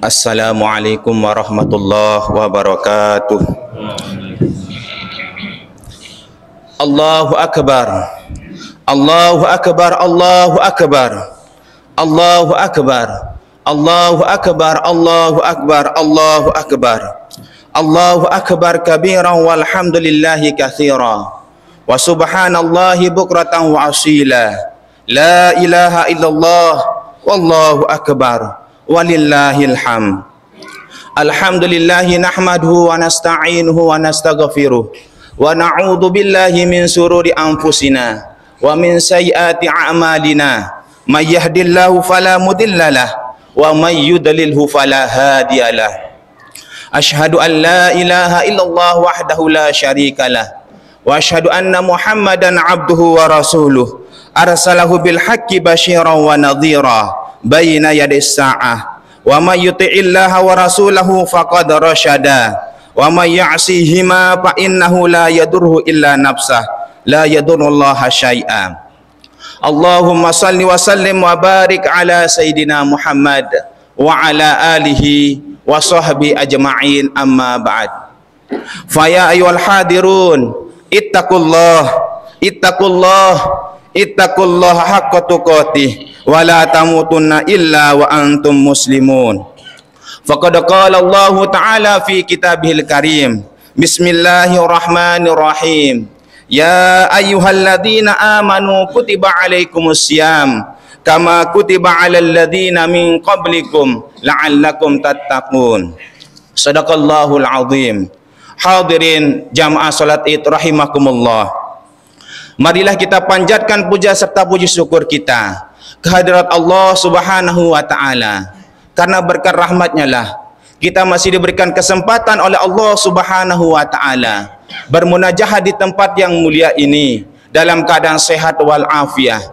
Assalamualaikum warahmatullahi wabarakatuh. Allahu akbar. Allahu akbar. Allahu akbar. Allahu akbar. Allahu akbar. Allahu akbar. Allahu akbar. Allahu akbar kabiran walhamdulillahi katsira. Wa subhanallahi bukratan wa asila. La ilaha illallah wallahu akbar. Walillahil hamd. Alhamdulillahi nahmaduhu wa nasta'inuhu wa nastaghfiruh wa na'udzu billahi min sururi anfusina wa min sayyiati a'malina. May yahdihillahu fala mudhillalah wa may yudlilhu fala hadiyalah. Asyhadu an la ilaha illallah wahdahu la syarikalah wa asyhadu anna Muhammadan abduhu wa rasuluh arsalahu bil haqqi basyiran wa nadhira baina yadis sa'ah. Wa may yuti'illaha wa rasulahu faqad rasyada wa may ya'sihima fa innahu la yadurru illa nafsah la yadurrullaha syai'a. Allahumma salli wa sallim wa barik ala sayidina Muhammad wa ala alihi wa sahbihi ajma'in, amma ba'd. Fa ya ayyuhal hadirun ittaqullah ittaqullaha haqqa tuqatih wa la tamutunna illa wa antum muslimun. Faqad qala Allah Ta'ala fi kitabihil karim. Bismillahirrahmanirrahim. Ya ayyuhalladzina amanu kutiba alaikumusiyam kama kutiba alal ladzina min qablikum la'allakum tattaqun. Shadaqallahul azim. Hadirin jamaah salat Id rahimakumullah. Marilah kita panjatkan puja serta puji syukur kita kehadirat Allah Subhanahu wa Ta'ala. Karena berkat rahmatnya lah kita masih diberikan kesempatan oleh Allah Subhanahu wa Ta'ala bermunajah di tempat yang mulia ini dalam keadaan sehat wal afiah.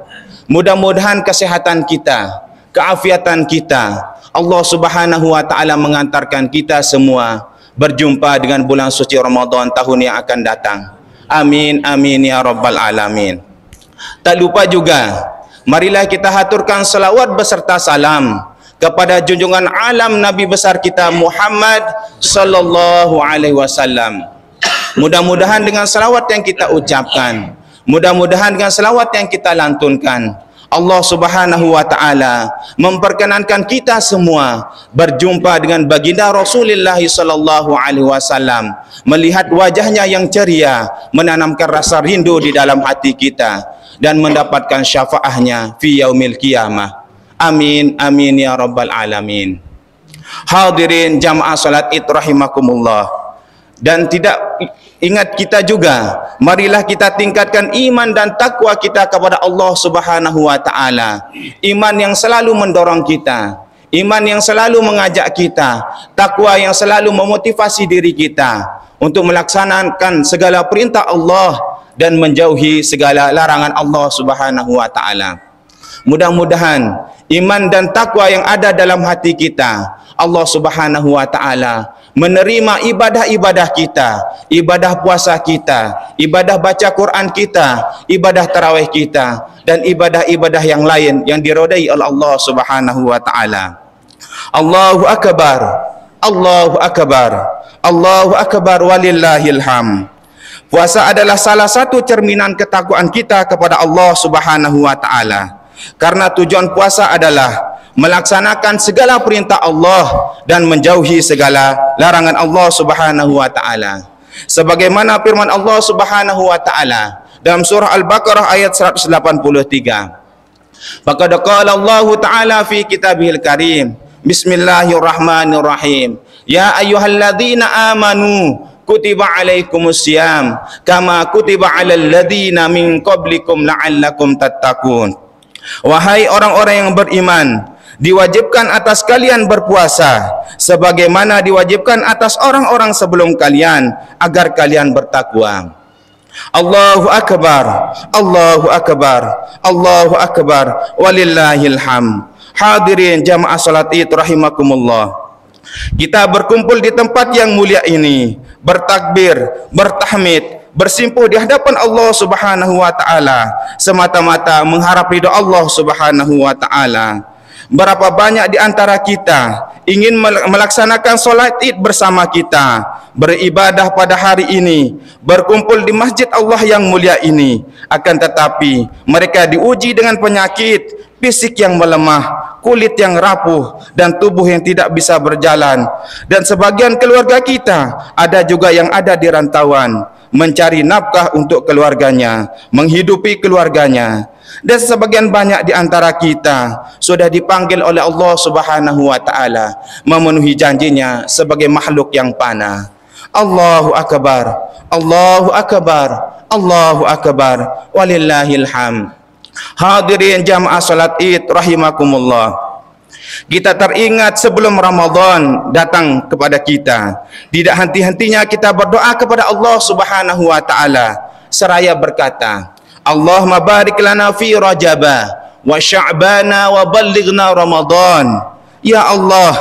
Mudah-mudahan kesehatan kita, keafiatan kita, Allah Subhanahu wa Ta'ala mengantarkan kita semua berjumpa dengan bulan suci Ramadan tahun yang akan datang. Amin amin ya rabbal alamin. Tak lupa juga, marilah kita haturkan selawat beserta salam kepada junjungan alam Nabi besar kita Muhammad sallallahu alaihi wasallam. Mudah-mudahan dengan selawat yang kita ucapkan, mudah-mudahan dengan selawat yang kita lantunkan, Allah Subhanahu wa Ta'ala memperkenankan kita semua berjumpa dengan baginda Rasulullah sallallahu alaihi wasallam, melihat wajahnya yang ceria, menanamkan rasa rindu di dalam hati kita dan mendapatkan syafaahnya fi yaumil qiyamah. Amin amin ya rabbal alamin. Hadirin jamaah salat Id rahimakumullah. Dan tidak ingat kita juga, marilah kita tingkatkan iman dan takwa kita kepada Allah Subhanahu wa Ta'ala. Iman yang selalu mendorong kita, iman yang selalu mengajak kita, takwa yang selalu memotivasi diri kita untuk melaksanakan segala perintah Allah dan menjauhi segala larangan Allah Subhanahu wa Ta'ala. Mudah-mudahan iman dan takwa yang ada dalam hati kita, Allah Subhanahu wa Ta'ala menerima ibadah-ibadah kita, ibadah puasa kita, ibadah baca Quran kita, ibadah tarawih kita, dan ibadah-ibadah yang lain yang diridai oleh Allah Subhanahu wa Ta'ala. Allahu akbar. Allahu akbar. Allahu akbar walillahil hamd. Puasa adalah salah satu cerminan ketakwaan kita kepada Allah Subhanahu wa Ta'ala. Karena tujuan puasa adalah melaksanakan segala perintah Allah dan menjauhi segala larangan Allah Subhanahu wa Ta'ala. Sebagaimana firman Allah Subhanahu wa Ta'ala dalam surah Al-Baqarah ayat 183. Faqad qala Allah Ta'ala fi kitabihil karim. Bismillahirrahmanirrahim. Ya ayyuhalladzina amanu kutiba alaikumusiyam kama kutiba alal ladzina min qablikum la'allakum tattaqun. Wahai orang-orang yang beriman, diwajibkan atas kalian berpuasa sebagaimana diwajibkan atas orang-orang sebelum kalian agar kalian bertakwa. Allahu akbar. Allahu akbar. Allahu akbar walillahil hamd. Hadirin jamaah salat Id rahimakumullah. Kita berkumpul di tempat yang mulia ini, bertakbir, bertahmid, bersimpuh di hadapan Allah Subhanahu wa Ta'ala semata-mata mengharap ridha Allah Subhanahu wa Ta'ala. Berapa banyak di antara kita ingin melaksanakan solat Id bersama kita, beribadah pada hari ini, berkumpul di masjid Allah yang mulia ini. Akan tetapi mereka diuji dengan penyakit fisik yang melemah, kulit yang rapuh, dan tubuh yang tidak bisa berjalan. Dan sebagian keluarga kita ada juga yang ada di rantauan, mencari nafkah untuk keluarganya, menghidupi keluarganya. Dan sebagian banyak di antara kita sudah dipanggil oleh Allah Subhanahu wa taala memenuhi janjinya sebagai makhluk yang panah. Allahu akbar, Allahu akbar, Allahu akbar, walillahil hamd. Hadirin jamaah salat Id rahimakumullah. Kita teringat sebelum Ramadan datang kepada kita, tidak henti-hentinya kita berdoa kepada Allah Subhanahu wa taala seraya berkata, Allahumma barik lana fi Rajaba wa Sya'bana wa ballighna Ramadan. Ya Allah,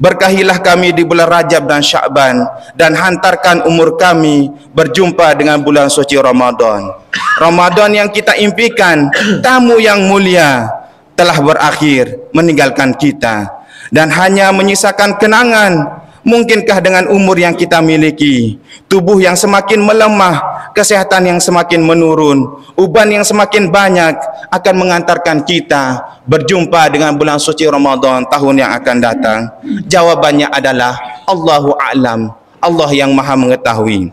berkahilah kami di bulan Rajab dan Sya'ban, dan hantarkan umur kami berjumpa dengan bulan suci Ramadan. Ramadan yang kita impikan, tamu yang mulia telah berakhir meninggalkan kita, dan hanya menyisakan kenangan. Mungkinkah dengan umur yang kita miliki, tubuh yang semakin melemah, kesehatan yang semakin menurun, uban yang semakin banyak akan mengantarkan kita berjumpa dengan bulan suci Ramadan tahun yang akan datang? Jawabannya adalah Allahu a'lam, Allah yang maha mengetahui.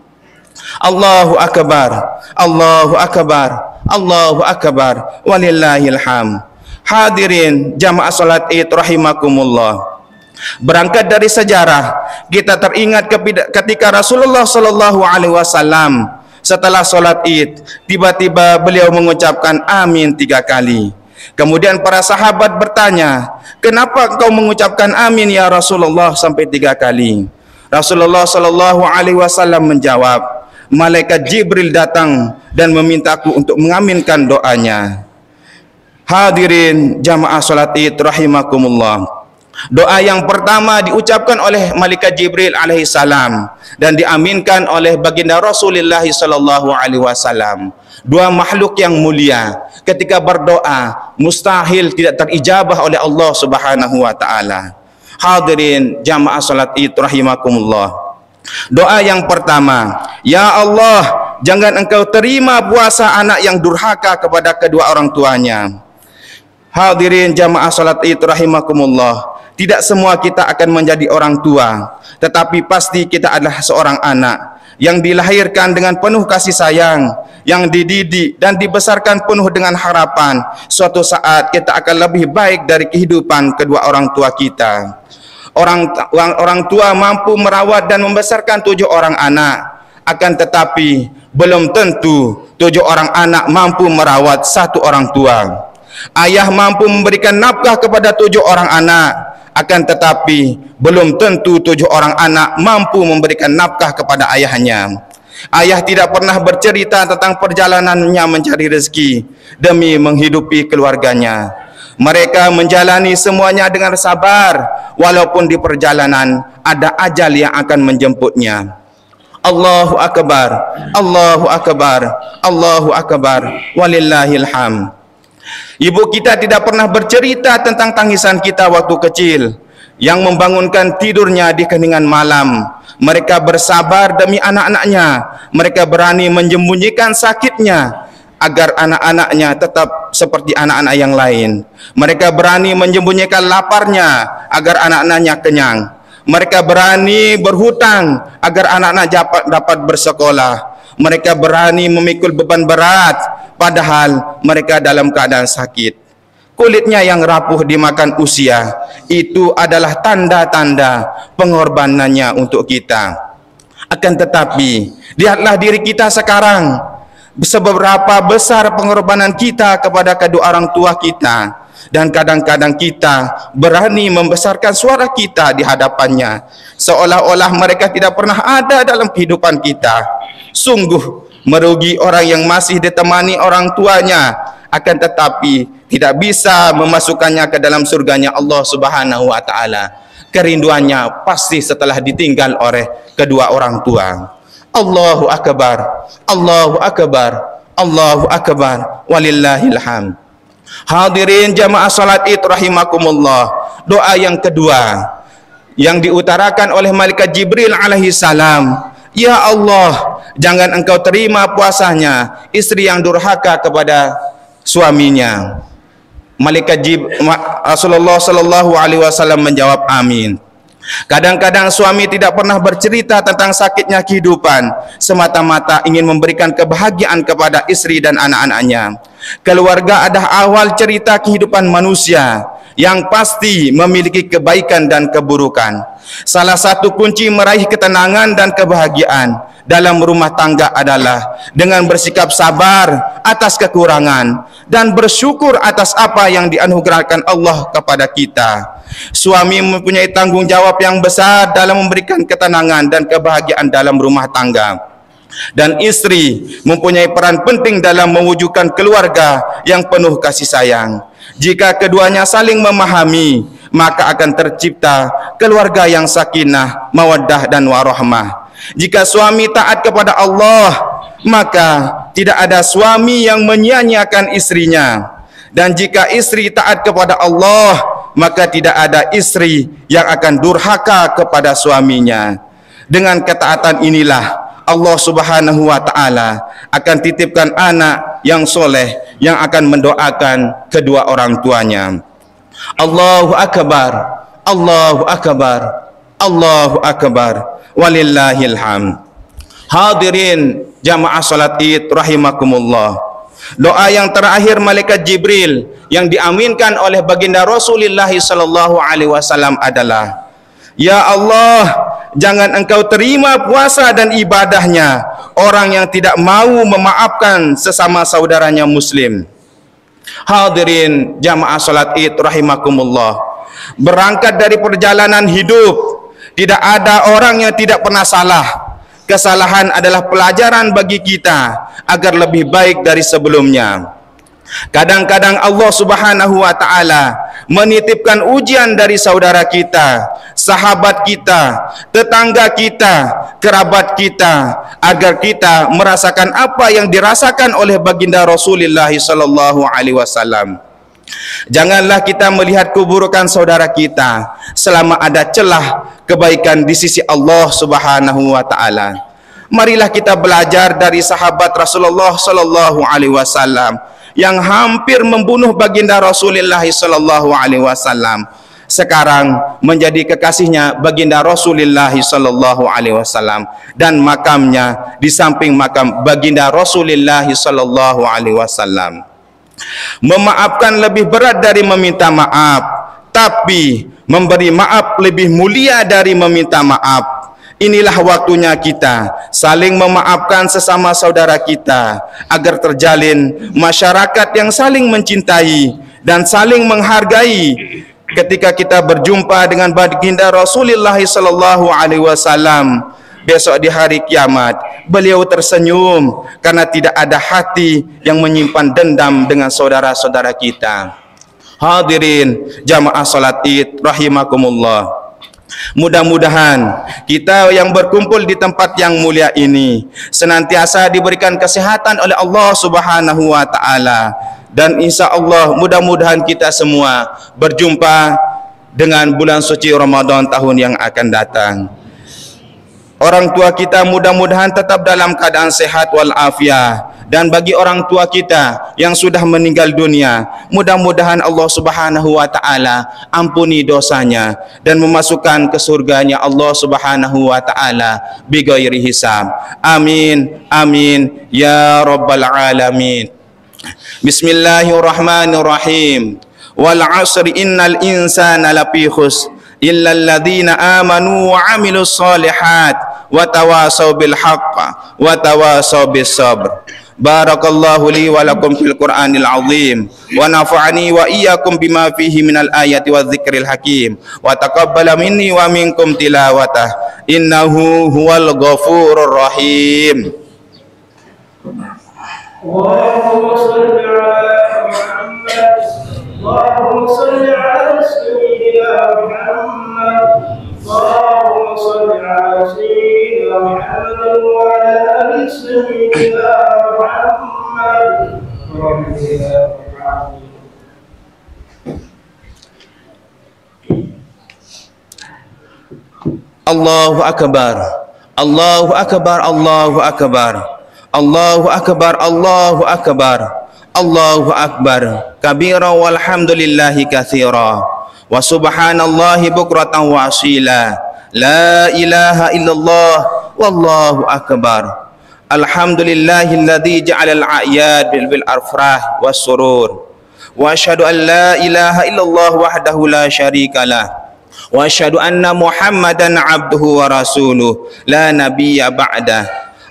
Allahu akbar, Allahu akbar, Allahu akbar, walillahil hamd. Hadirin jamaah salat Id rahimakumullah. Berangkat dari sejarah, kita teringat ketika Rasulullah sallallahu alaihi wasallam setelah solat Id, tiba-tiba beliau mengucapkan amin 3 kali. Kemudian para sahabat bertanya, kenapa engkau mengucapkan amin ya Rasulullah sampai 3 kali? Rasulullah sallallahu alaihi wasallam menjawab, malaikat Jibril datang dan memintaku untuk mengaminkan doanya. Hadirin jamaah salat Id rahimakumullah. Doa yang pertama diucapkan oleh malaikat Jibril alaihi salam dan diaminkan oleh baginda Rasulullah sallallahu alaihi wasallam. Dua makhluk yang mulia ketika berdoa mustahil tidak terijabah oleh Allah Subhanahu wa taala. Hadirin jamaah salat Id rahimakumullah. Doa yang pertama, ya Allah, jangan engkau terima puasa anak yang durhaka kepada kedua orang tuanya. Hadirin jamaah salat Id rahimakumullah. Tidak semua kita akan menjadi orang tua, tetapi pasti kita adalah seorang anak yang dilahirkan dengan penuh kasih sayang, yang dididik dan dibesarkan penuh dengan harapan suatu saat kita akan lebih baik dari kehidupan kedua orang tua kita. Orang tua mampu merawat dan membesarkan 7 orang anak, akan tetapi belum tentu 7 orang anak mampu merawat 1 orang tua. Ayah mampu memberikan nafkah kepada 7 orang anak, akan tetapi belum tentu 7 orang anak mampu memberikan nafkah kepada ayahnya. Ayah tidak pernah bercerita tentang perjalanannya mencari rezeki demi menghidupi keluarganya. Mereka menjalani semuanya dengan sabar, walaupun di perjalanan ada ajal yang akan menjemputnya. Allahu akbar, Allahu akbar, Allahu akbar, walillahil hamd. Ibu kita tidak pernah bercerita tentang tangisan kita waktu kecil yang membangunkan tidurnya di keningan malam. Mereka bersabar demi anak-anaknya. Mereka berani menyembunyikan sakitnya agar anak-anaknya tetap seperti anak-anak yang lain. Mereka berani menyembunyikan laparnya agar anak-anaknya kenyang. Mereka berani berhutang agar anak-anak dapat bersekolah. Mereka berani memikul beban berat padahal mereka dalam keadaan sakit. Kulitnya yang rapuh dimakan usia, itu adalah tanda-tanda pengorbanannya untuk kita. Akan tetapi, lihatlah diri kita sekarang, seberapa besar pengorbanan kita kepada kedua orang tua kita. Dan kadang-kadang kita berani membesarkan suara kita di hadapannya, seolah-olah mereka tidak pernah ada dalam kehidupan kita. Sungguh merugi orang yang masih ditemani orang tuanya, akan tetapi tidak bisa memasukkannya ke dalam surganya Allah Subhanahu wa taala. Kerinduannya pasti setelah ditinggal oleh kedua orang tua. Allahu akbar, Allahu akbar, Allahu akbar, walillahil hamd. Hadirin jamaah salat Id rahimakumullah. Doa yang kedua yang diutarakan oleh malaikat Jibril alaihi salam, ya Allah, jangan engkau terima puasanya istri yang durhaka kepada suaminya. Rasulullah sallallahu alaihi wasallam menjawab amin. Kadang-kadang suami tidak pernah bercerita tentang sakitnya kehidupan, semata-mata ingin memberikan kebahagiaan kepada istri dan anak-anaknya. Keluarga adalah awal cerita kehidupan manusia yang pasti memiliki kebaikan dan keburukan. Salah satu kunci meraih ketenangan dan kebahagiaan dalam rumah tangga adalah dengan bersikap sabar atas kekurangan dan bersyukur atas apa yang dianugerahkan Allah kepada kita. Suami mempunyai tanggung jawab yang besar dalam memberikan ketenangan dan kebahagiaan dalam rumah tangga, dan istri mempunyai peran penting dalam mewujudkan keluarga yang penuh kasih sayang. Jika keduanya saling memahami, maka akan tercipta keluarga yang sakinah, mawaddah dan warahmah. Jika suami taat kepada Allah, maka tidak ada suami yang menyia-nyiakan istrinya. Dan jika istri taat kepada Allah, maka tidak ada istri yang akan durhaka kepada suaminya. Dengan ketaatan inilah Allah Subhanahu wa taala akan titipkan anak yang soleh yang akan mendoakan kedua orang tuanya. Allahu akbar, Allahu akbar, Allahu akbar, walillahil hamd. Hadirin jamaah salat Id rahimakumullah. Doa yang terakhir malaikat Jibril yang diaminkan oleh baginda Rasulullah sallallahu alaihi wasallam adalah, ya Allah, jangan engkau terima puasa dan ibadahnya orang yang tidak mau memaafkan sesama saudaranya muslim. Hadirin jamaah salat Id rahimakumullah. Berangkat dari perjalanan hidup, tidak ada orang yang tidak pernah salah. Kesalahan adalah pelajaran bagi kita agar lebih baik dari sebelumnya. Kadang-kadang Allah Subhanahu wa taala menitipkan ujian dari saudara kita, sahabat kita, tetangga kita, kerabat kita, agar kita merasakan apa yang dirasakan oleh baginda Rasulullah sallallahu alaihi wasallam. Janganlah kita melihat keburukan saudara kita selama ada celah kebaikan di sisi Allah Subhanahu wa taala. Marilah kita belajar dari sahabat Rasulullah sallallahu alaihi wasallam yang hampir membunuh baginda Rasulullah sallallahu alaihi wasallam, sekarang menjadi kekasihnya baginda Rasulullah sallallahu alaihi wasallam, dan makamnya di samping makam baginda Rasulullah sallallahu alaihi wasallam. Memaafkan lebih berat dari meminta maaf, tapi memberi maaf lebih mulia dari meminta maaf. Inilah waktunya kita saling memaafkan sesama saudara kita agar terjalin masyarakat yang saling mencintai dan saling menghargai. Ketika kita berjumpa dengan baginda Rasulullah sallallahu alaihi wasallam besok di hari kiamat, beliau tersenyum karena tidak ada hati yang menyimpan dendam dengan saudara-saudara kita. Hadirin jamaah salat Id rahimakumullah. Mudah-mudahan kita yang berkumpul di tempat yang mulia ini senantiasa diberikan kesehatan oleh Allah Subhanahu wa taala, dan insya Allah mudah-mudahan kita semua berjumpa dengan bulan suci Ramadan tahun yang akan datang. Orang tua kita mudah-mudahan tetap dalam keadaan sehat walafiat, dan bagi orang tua kita yang sudah meninggal dunia, mudah-mudahan Allah Subhanahu wa taala ampuni dosanya dan memasukkan ke surganya Allah Subhanahu wa taala bighairi hisab. Amin amin ya rabbal alamin. Bismillahirrahmanirrahim. Wal 'asri innal insana lafi khusr illa alladhina amanu wa 'amilus solihat wa tawasaw bil haqq wa tawasaw bis sabr. Barakallahu li wa lakum fil Qur'anil azim wa nafa'ani wa iyyakum bima fihi minal ayati wadh-dhikril hakim wa taqabbala minni wa minkum tilawatah innahu huwal ghafurur rahim. Allahumma shalli ala Muhammad, Allahumma shalli ala sayyidina Muhammad, Allahumma shalli ala sayyidina Muhammad wa ala ali sayyidina Muhammad. Allahu akbar. Allahu akbar. Allahu akbar. Allahu akbar. Allahu akbar. Allahu akbar. Kabira walhamdulillahi katsira. Wa subhanallahi bukratan wa asila. La ilaha illallah wallahu akbar. Alhamdulillahilladzi ja'ala al-a'yad bil afrah was surur. Wa asyhadu an la ilaha illallah wahdahu la syarikalah. Wa asyhadu anna Muhammadan abduhu wa rasuluh la nabiyya ba'dah.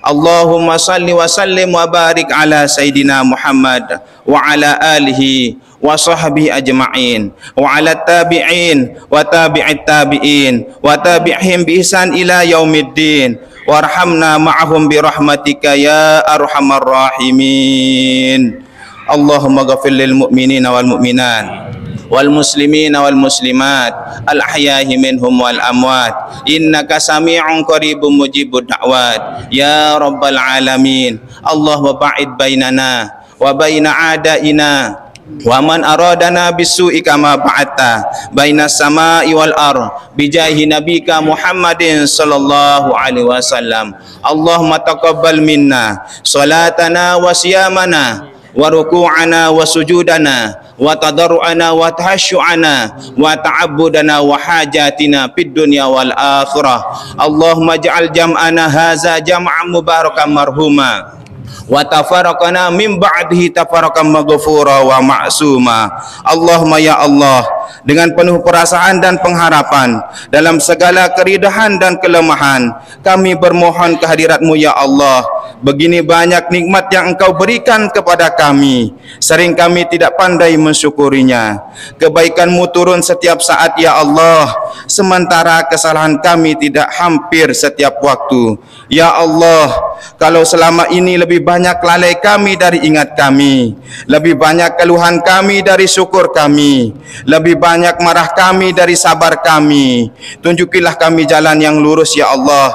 Allahumma salli wa sallim wa barik ala sayyidina Muhammad wa ala alihi wa sahbihi ajma'in wa ala tabi'in wa tabi'it tabi'in wa tabi'ihim bi ihsan ila yaumiddin warhamna ma'ahum bi rahmatika ya arhamar rahimin. Allahumma ghafir lil mu'minina wal mu'minat wal muslimina wal muslimat al ahya'i minhum wal amwat innaka sami'un qaribun mujibud da'wat ya rabbal alamin. Allahumma ba'id bainana wa baina a'daina wa man aradana bisu'i kama ba'atta bainas sama'i wal ard bijahi nabika Muhammadin sallallahu alaihi wasallam. Allahumma taqabbal minna salatana wa siyamana wa ruku'ana wa sujudana wa tadarru'ana wa tahassyu'ana wa ta'abbudana wa hajatina fid dunya wal akhirah. Allahumma ja'al jam'ana haza jam'an mubarakan marhuma wa tafarraqana min ba'dihi tafarraqan maghfura wa ma'suma. Allahumma ya Allah, dengan penuh perasaan dan pengharapan dalam segala keridahan dan kelemahan kami bermohon kehadirat-Mu ya Allah. Begini banyak nikmat yang Engkau berikan kepada kami, sering kami tidak pandai mensyukurinya. Kebaikan-Mu turun setiap saat ya Allah, sementara kesalahan kami tidak hampir setiap waktu. Ya Allah, kalau selama ini lebih banyak lalai kami dari ingat kami, lebih banyak keluhan kami dari syukur kami, lebih banyak marah kami dari sabar kami, tunjukilah kami jalan yang lurus ya Allah,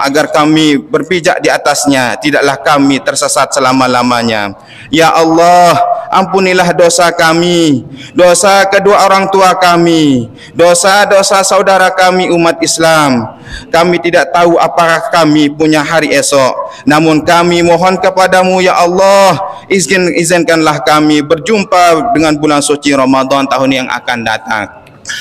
agar kami berpijak di atasnya, tidaklah kami tersesat selama-lamanya. Ya Allah, ampunilah dosa kami, dosa kedua orang tua kami, dosa-dosa saudara kami umat Islam. Kami tidak tahu apakah kami punya hari esok, namun kami mohon kepadamu ya Allah, izinkanlah kami berjumpa dengan bulan suci Ramadan tahun yang akan datang.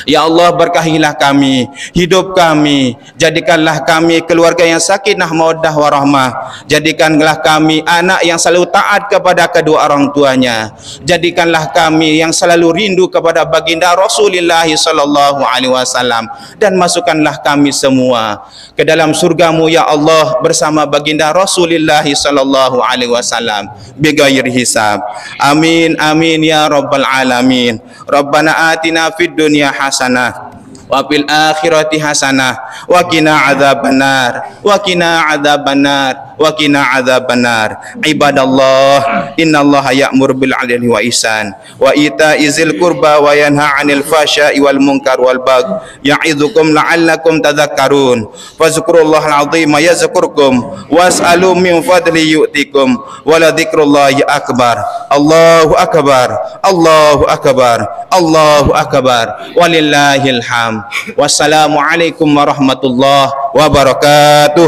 Ya Allah, berkahilah kami, hidup kami, jadikanlah kami keluarga yang sakinah mawaddah warahmah, jadikanlah kami anak yang selalu taat kepada kedua orang tuanya, jadikanlah kami yang selalu rindu kepada baginda Rasulullah sallallahu alaihi wasallam, dan masukkanlah kami semua ke dalam surga-Mu ya Allah bersama baginda Rasulullah sallallahu alaihi wasallam bighairi hisab. Amin amin ya rabbal alamin. Rabbana atina fid dunya hasanah wa fil akhirati hasanah wa qina adzabannar wa qina adzabannar wa qina adzabannar. Ibadallah, innallaha ya'muru bil 'adli wa ihsan wa ita'izil qurba wa yanha 'anil fahsya'i wal munkar wal baghi ya'idzukum la'allakum tadhakkarun. Fazkurullahal 'azima yazkurkum was'alu min fadli yu'tikum wa la dzikrullahi akbar. Allahu akbar. Allahu akbar. Allahu akbar. Walillahil hamd. Wassalamualaikum warahmatullahi wabarakatuh.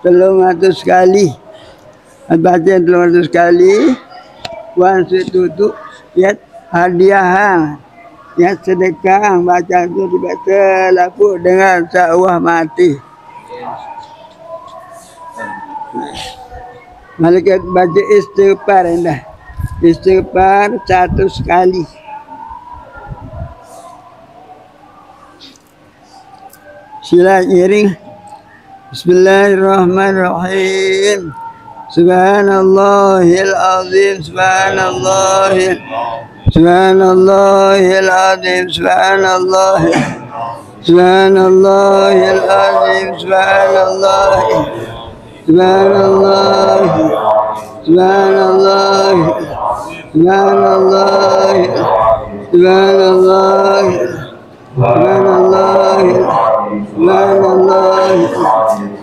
Tolong 100 kali, baca 300 kali, wan tutup, ya hadiah, ya sedekah, baca itu dibaca laku dengan seawah mati. Malaikat baca istighfar dah, istighfar 100 kali. Sila ngiring. Bismillahirrahmanirrahim. Subhanallahil azim, subhanallahil azim, subhanallahil azim, subhanallahil سبحان الله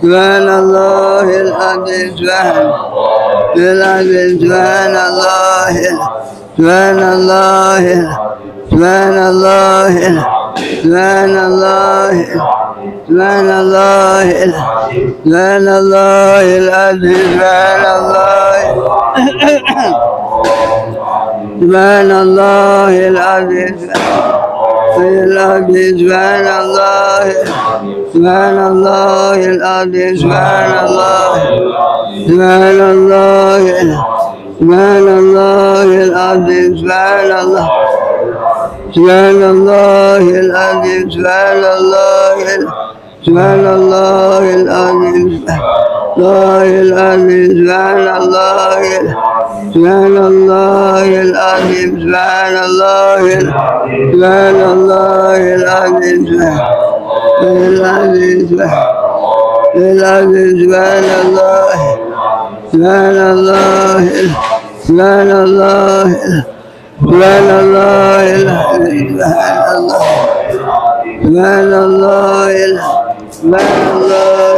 سبحان الله العظيم سبحان الله سبحان الله سبحان الله سبحان الله سبحان الله سبحان الله العظيم سبحان الله سبحان الله العظيم سبحان الله سبحان الله العظيم سبحان الله سبحان الله سبحان الله العظيم سبحان الله سبحان الله العظيم سبحان الله سبحان الله العظيم الله العظيم سبحان الله سبحان الله العظيم سبحان الله سبحان الله العظيم سبحان الله سبحان الله سبحان الله سبحان الله سبحان الله سبحان الله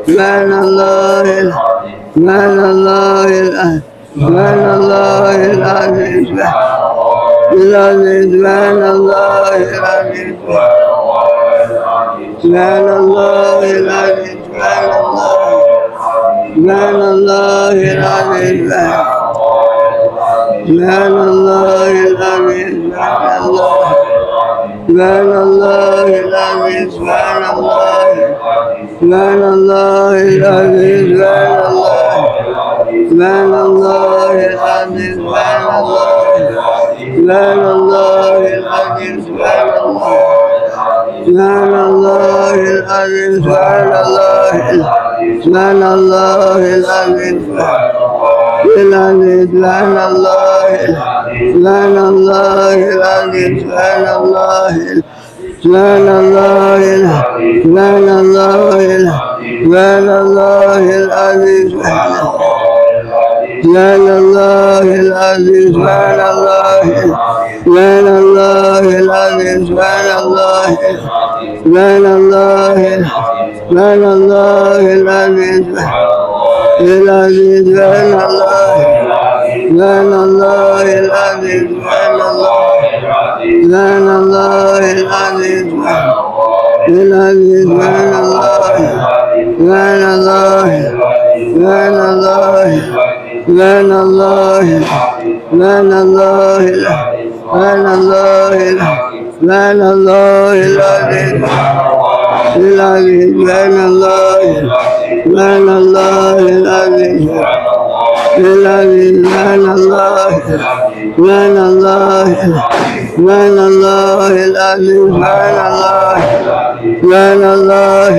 سبحان الله سبحان الله سبحان الله العظيم سبحان الله العظيم سبحان الله العظيم سبحان الله العظيم سبحان الله العظيم سبحان الله العظيم سبحان الله سبحان الله العظيم سبحان الله العظيم سبحان الله العظيم سبحان الله العظيم سبحان الله سبحان الله العظيم سبحان الله سبحان الله العظيم سبحان الله سبحان الله سبحان الله سبحان الله العظيم سبحان الله العظيم سبحان الله سبحان الله العظيم سبحان الله سبحان الله سبحان الله العظيم سبحان الله سبحان الله العظيم سبحان الله سبحان الله العظيم سبحان الله سبحان الله سبحان الله سبحان الله سبحان الله سبحان الله سبحان الله العظيم سبحان الله سبحان الله العظيم سبحان الله سبحان الله سبحان الله العظيم سبحان الله سبحان الله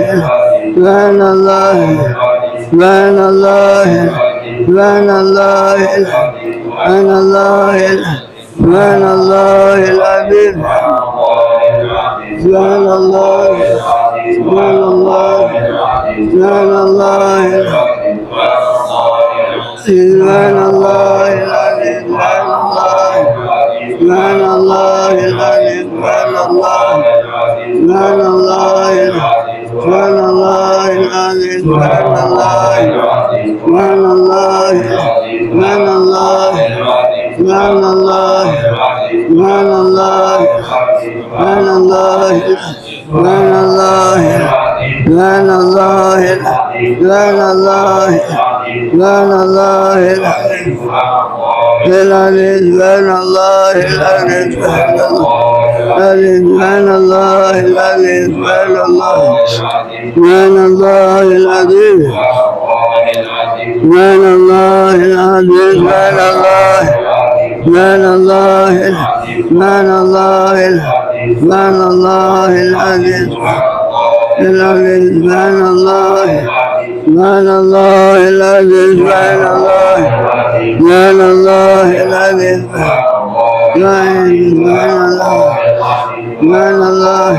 سبحان الله سبحان الله سبحان الله سبحان الله سبحان الله العظيم سبحان الله سبحان الله سبحان الله سبحان الله العظيم سبحان الله العظيم سبحان الله سبحان الله سبحان الله العظيم سبحان الله سبحان الله سبحان الله سبحان الله سبحان الله سبحان الله سبحان الله سبحان الله سبحان الله سبحان الله سبحان الله العظيم سبحان الله العظيم سبحان الله سبحان الله العظيم سبحان الله العظيم سبحان الله سبحان الله سبحان الله سبحان الله العظيم سبحان الله سبحان الله العظيم سبحان الله سبحان الله العظيم سبحان الله سبحان الله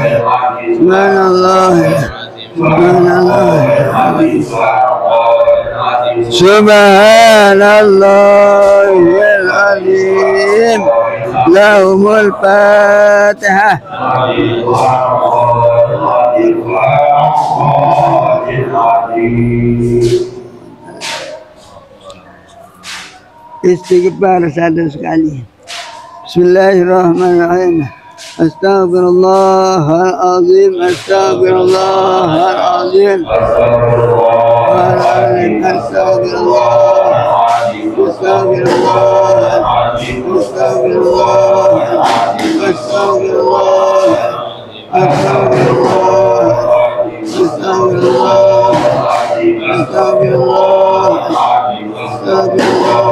سبحان الله سبحان الله العظيم لهم الفاتحة Istighfar satu sekali. Bismillahirrahmanirrahim. Astaghfirullahaladzim. Astaghfirullahaladzim. Astaghfirullahaladzim. Astaghfirullahaladzim. Astaghfirullahaladzim. Astaghfirullahaladzim. Astaghfirullahaladzim. Astaghfirullahaladzim. Astaghfirullahaladzim. Astaghfirullahaladzim.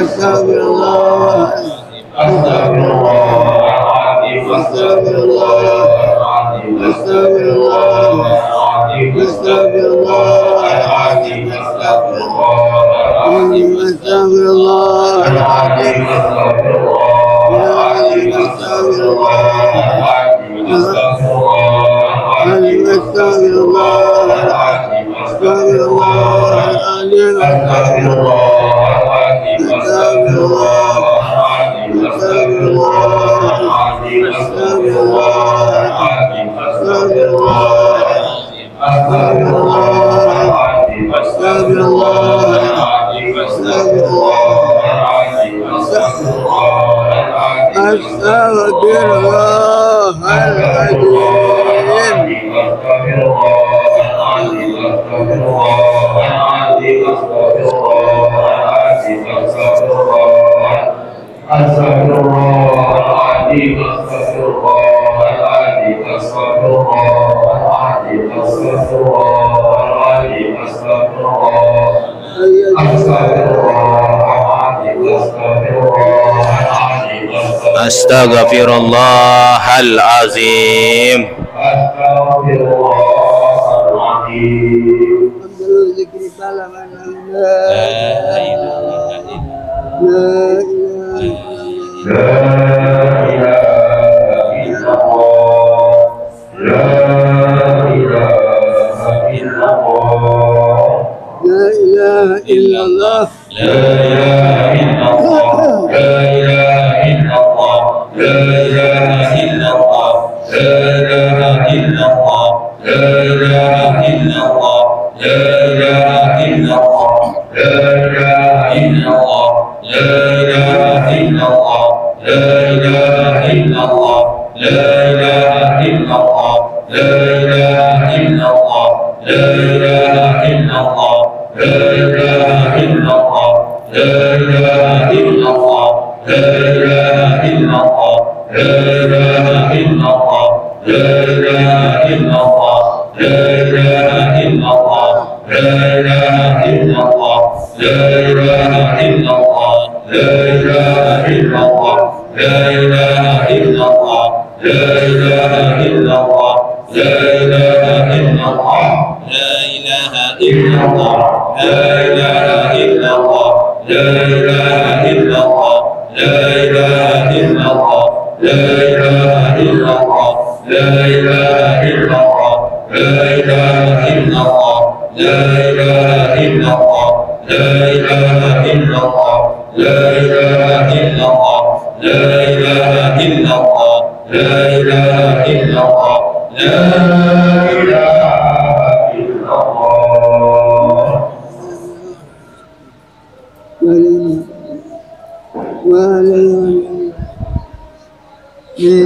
Astaghfirullahalazim.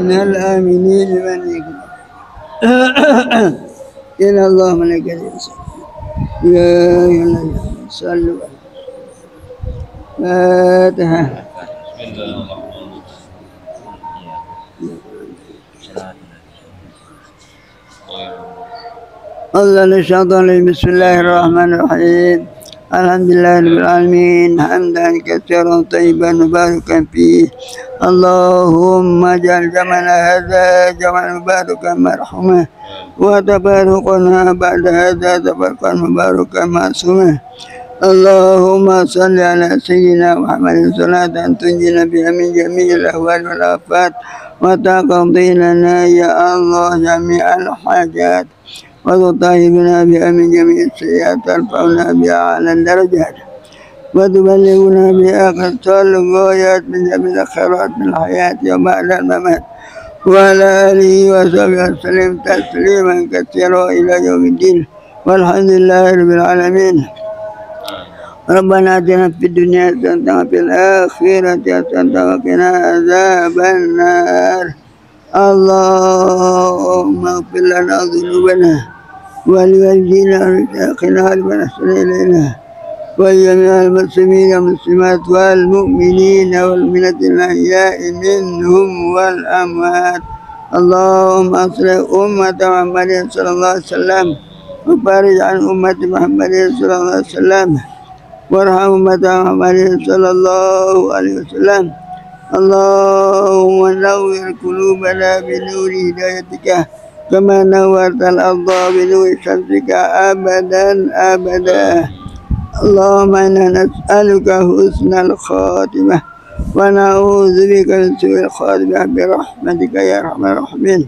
من الآمنين من يقول إن الله ملائكته يا أيها الذين صلوا فاتحة الله الشيطان بسم الله الرحمن الرحيم الحمد لله رب العالمين حمدا كثيرا طيبا مباركا فيه اللهم اجعل جمعنا هذا جمعا مباركا مرحوما وتباركنا بعد هذا تباركا مباركا معصوما اللهم صل على سيدنا محمد صلاة تنجينا بها من جميع الأهوال والآفات وتقضي لنا يا الله جميع الحاجات وتطهرنا بها من جميع السيئات ترفعنا بها على الدرجات وتبلغنا بها أقصى الغايات من جميع الخيرات من الحياة وبعد الممات وعلى آله وصحبه وسلم تسليما كثيرا إلى يوم الدين والحمد لله رب العالمين. ربنا آتنا في الدنيا حسنة وفي الآخرة حسنة وقنا عذاب النار. اللهم اغفر لنا ذنوبنا ولوالدينا ولشيخنا ولمن أحسن إلينا ولجميع المسلمين والمسلمات والمؤمنين والمؤمنات الأحياء منهم والأموات. اللهم أصلح أمة محمد صلى الله عليه وسلم وفارج عن أمة محمد صلى الله عليه وسلم وارحم أمة محمد صلى الله عليه وسلم. اللهم نور قلوبنا بنور هدايتك كما نورت الأرض بنور شمسك أبدا أبدا. اللهم إنا نسألك حسن الخاتمة ونعوذ بك من سوء الخاتمة برحمتك يا أرحم الراحمين.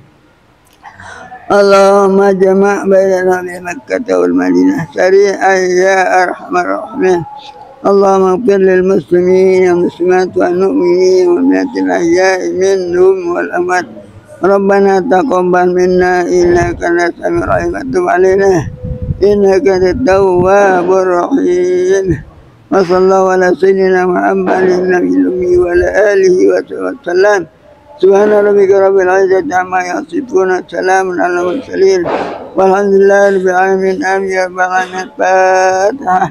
اللهم جمع بيننا بمكة والمدينة سريعا يا أرحم الراحمين. اللهم اغفر للمسلمين والمسلمات والمؤمنين والمؤمنات الأحياء منهم والأموات. ربنا تقبل منا إنك أنت السميع العليم وتب علينا إنك أنت التواب الرحيم. وصلى الله على سيدنا محمد النبي الأمي وعلى آله وصحبه وسلم. سبحان ربك رب العزة عما يصفون سلام على المرسلين والحمد لله رب العالمين. آمين يا رب العالمين. الفاتحة.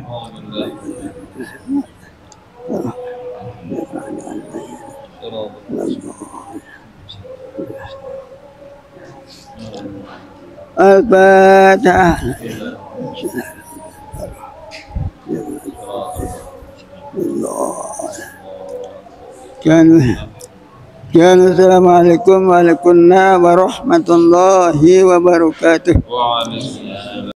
الفاتحة. كانوا السلام عليكم وعليكم السلام ورحمة الله وبركاته.